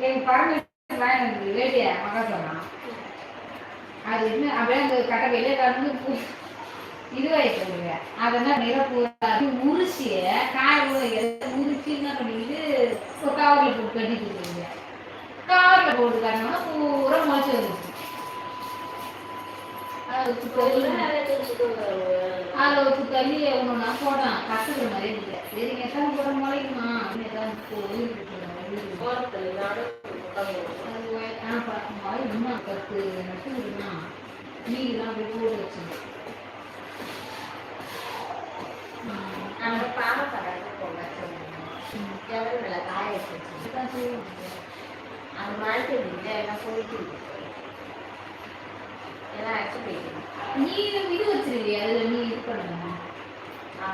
எங்க பரமேஸ்வரன் எனக்கு வேட்டியா மகா சொன்னான். அது என்ன அப்படியே அந்த கட்டை வெளியே கலந்து இதுவாயிட்டு அதெல்லாம் நிறப்பு உரிச்சிய காய உரிச்சு என்ன பண்ணிக்கிட்டு ஒரு கவரில் போட்டு கட்டிட்டு இருக்கீங்க. கவரில் போட்டு காட்டினோம்னா பூரா முளைச்சி வந்துச்சு. அதில் ஒரு தள்ளி ஒன்றுனா போட்டான் கற்றுக்கிற மாதிரி இல்லை. சரி எத்தனை போட முளைக்குமா அப்படின்னு ஏதாவது இன்னும் கற்று நட்டுனா நீங்களாம் அப்படி போட வச்சுங்க. அந்த பாவப்படாது போட எவ்வளோ காய வச்சு அது மாதிரி எல்லாம் போயிட்டு எல்லாம் அடிச்சு போயிட்டு நீ இது வச்சிருவியா அதில் நீ இது பண்ணணும். ஆ